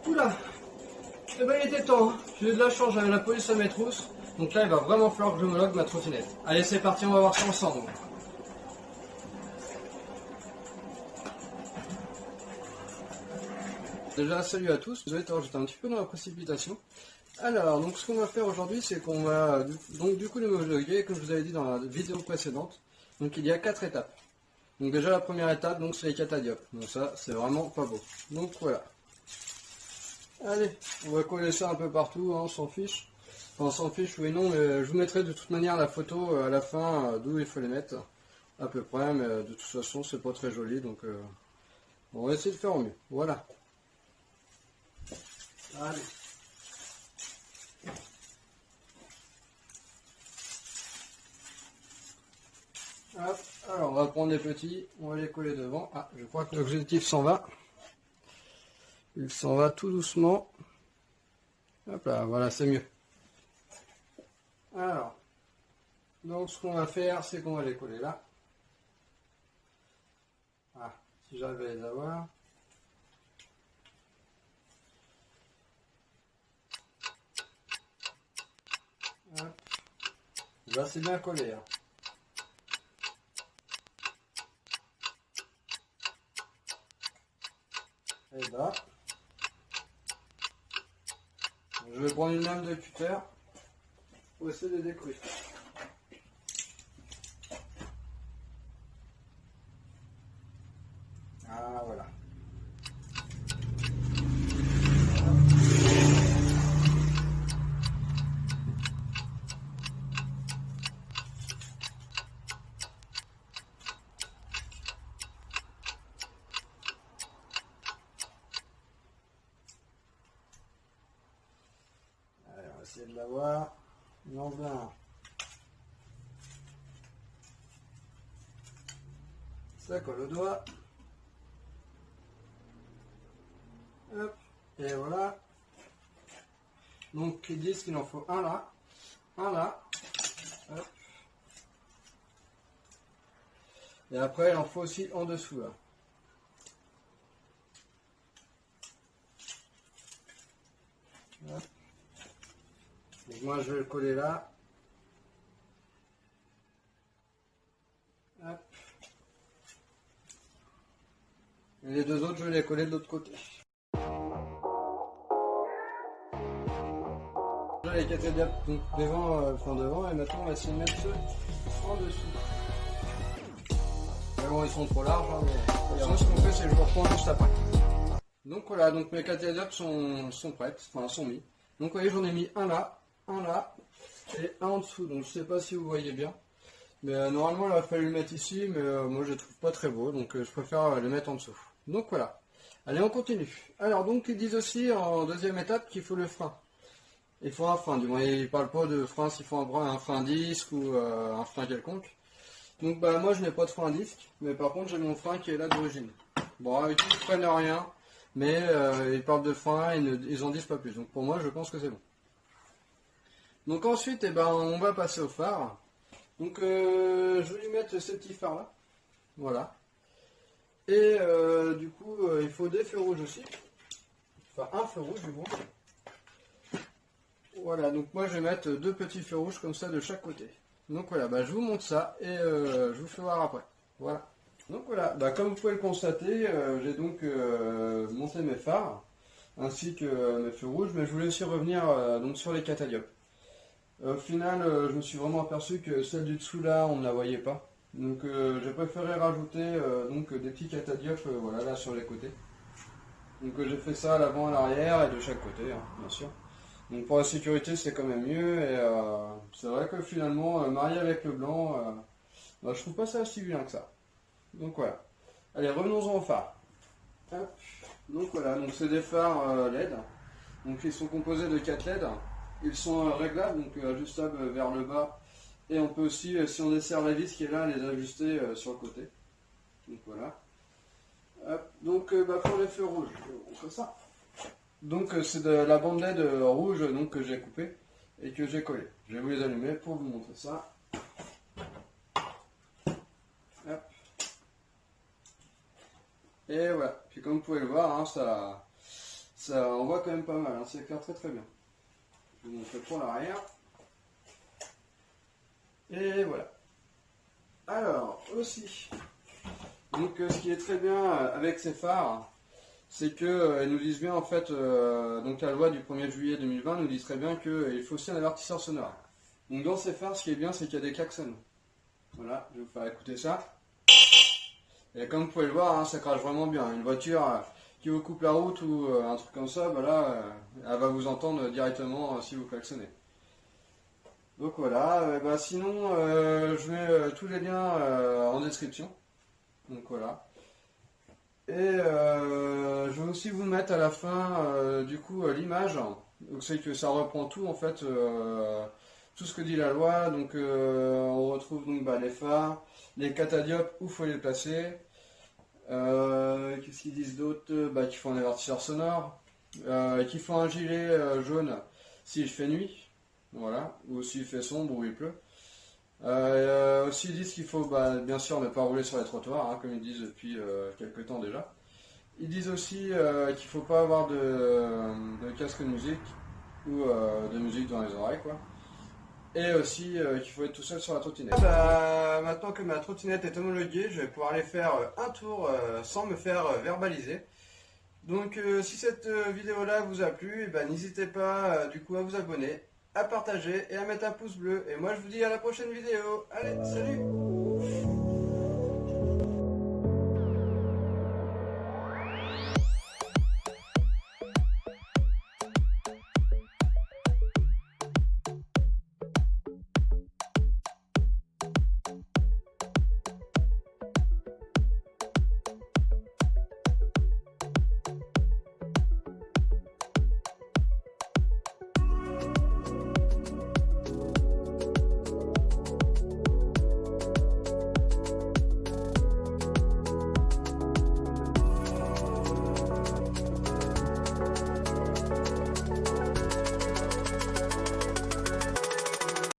Oula. Eh ben il était temps, hein. J'ai eu de la chance, j'avais la police à mes trousses. Donc là il va vraiment falloir que je homologue ma trottinette. Allez c'est parti, on va voir ça ensemble. Déjà salut à tous, désolé j'étais un petit peu dans la précipitation. Alors donc ce qu'on va faire aujourd'hui c'est qu'on va donc du coup l'homologuer comme je vous avais dit dans la vidéo précédente. Donc il y a 4 étapes. Donc déjà la première étape donc c'est les catadiopes. Donc ça c'est vraiment pas beau. Donc voilà. Allez, on va coller ça un peu partout, hein, on s'en fiche. Enfin, on s'en fiche, oui non, mais je vous mettrai de toute manière la photo à la fin d'où il faut les mettre, à peu près, mais de toute façon c'est pas très joli, donc on va essayer de faire au mieux. Voilà. Allez. Hop, alors on va prendre les petits, on va les coller devant. Ah, je crois que l'objectif s'en va. Il s'en va tout doucement. Hop là, voilà, c'est mieux. Alors, donc ce qu'on va faire, c'est qu'on va les coller là. Ah, si j'arrive à les avoir. Hop. Là, c'est bien collé. Hein. Et là. Je vais prendre une lame de cutter pour essayer de décoller. Ah, voilà. Allez, on va essayer de l'avoir. Non, bien. Ça colle au doigt. Hop. Et voilà. Donc ils disent qu'il en faut un là. Un là. Hop. Et après il en faut aussi en dessous là. Hop. Donc moi je vais le coller là. Hop. Et les deux autres je vais les coller de l'autre côté. Là les catadiopes donc devant, devant et maintenant on va essayer de mettre ceux en dessous. Mais bon ils sont trop larges hein, mais sinon ce qu'on fait c'est que je vous reprends juste après. Donc voilà, donc mes catadiopes sont prêtes, enfin sont mis. Donc vous voyez j'en ai mis un là et un en dessous, donc je sais pas si vous voyez bien. Mais normalement il aurait fallu le mettre ici, mais moi je le trouve pas très beau, donc je préfère le mettre en dessous. Donc voilà. Allez on continue. Alors donc ils disent aussi en deuxième étape qu'il faut le frein. Il faut un frein, du moins ils ne parlent pas de frein s'il faut un frein disque ou un frein quelconque. Donc bah moi je n'ai pas de frein disque, mais par contre j'ai mon frein qui est là d'origine. Bon avec ils ne prennent rien, mais ils parlent de frein, ils en disent pas plus. Donc pour moi je pense que c'est bon. Donc ensuite eh ben, on va passer au phare. Donc je vais lui mettre ce petit phare là. Voilà. Et du coup il faut des feux rouges aussi. Enfin un feu rouge du moins. Voilà, donc moi je vais mettre deux petits feux rouges comme ça de chaque côté. Donc voilà, bah, je vous montre ça et je vous fais voir après. Voilà. Donc voilà, bah, comme vous pouvez le constater, j'ai donc monté mes phares ainsi que mes feux rouges, mais je voulais aussi revenir donc sur les catadiopes. Au final, je me suis vraiment aperçu que celle du dessous là, on ne la voyait pas. Donc j'ai préféré rajouter donc, des petits catadiopes voilà, là sur les côtés. Donc j'ai fait ça à l'avant, à l'arrière et de chaque côté, hein, bien sûr. Donc pour la sécurité c'est quand même mieux et c'est vrai que finalement marié avec le blanc, bah, je trouve pas ça si vilain que ça. Donc voilà. Allez revenons-en au phare. Hop. Donc voilà, donc c'est des phares LED. Donc ils sont composés de 4 LED. Ils sont réglables, donc ajustables vers le bas. Et on peut aussi, si on desserre la vis qui est là, les ajuster sur le côté. Donc voilà. Hop. Donc bah, pour les feux rouges, on fait ça. Donc c'est de la bande LED rouge donc, que j'ai coupée et que j'ai collée. Je vais vous les allumer pour vous montrer ça. Hop. Et voilà. Puis comme vous pouvez le voir, hein, Ça envoie quand même pas mal, hein, ça éclaire très très bien. Je vous montre pour l'arrière. Et voilà. Alors, aussi, donc ce qui est très bien avec ces phares, c'est que ils nous disent bien en fait, donc la loi du 1er juillet 2020 nous dit très bien qu'il faut aussi un avertisseur sonore. Donc dans ces phares, ce qui est bien, c'est qu'il y a des klaxons. Voilà, je vais vous faire écouter ça. Et comme vous pouvez le voir, hein, ça crache vraiment bien. Une voiture qui vous coupe la route ou un truc comme ça, bah là, elle va vous entendre directement si vous klaxonnez. Donc voilà, bah sinon je mets tous les liens en description. Donc voilà. Et je vais aussi vous mettre à la fin du coup l'image. Donc c'est que ça reprend tout en fait, tout ce que dit la loi. Donc on retrouve donc bah, les phares, les catadiopes, où faut les placer. Qu'est-ce qu'ils disent d'autre? Bah, qu'il faut un avertisseur sonore, qu'il faut un gilet jaune s'il fait nuit, voilà, ou s'il fait sombre ou il pleut. Aussi ils disent qu'il faut bien sûr ne pas rouler sur les trottoirs, hein, comme ils disent depuis quelques temps déjà. Ils disent aussi qu'il ne faut pas avoir de casque de musique ou de musique dans les oreilles, quoi. Et aussi qu'il faut être tout seul sur la trottinette. Maintenant que ma trottinette est homologuée, je vais pouvoir aller faire un tour sans me faire verbaliser. Donc si cette vidéo-là vous a plu, eh ben, n'hésitez pas du coup à vous abonner, à partager et à mettre un pouce bleu. Et moi je vous dis à la prochaine vidéo. Allez, salut!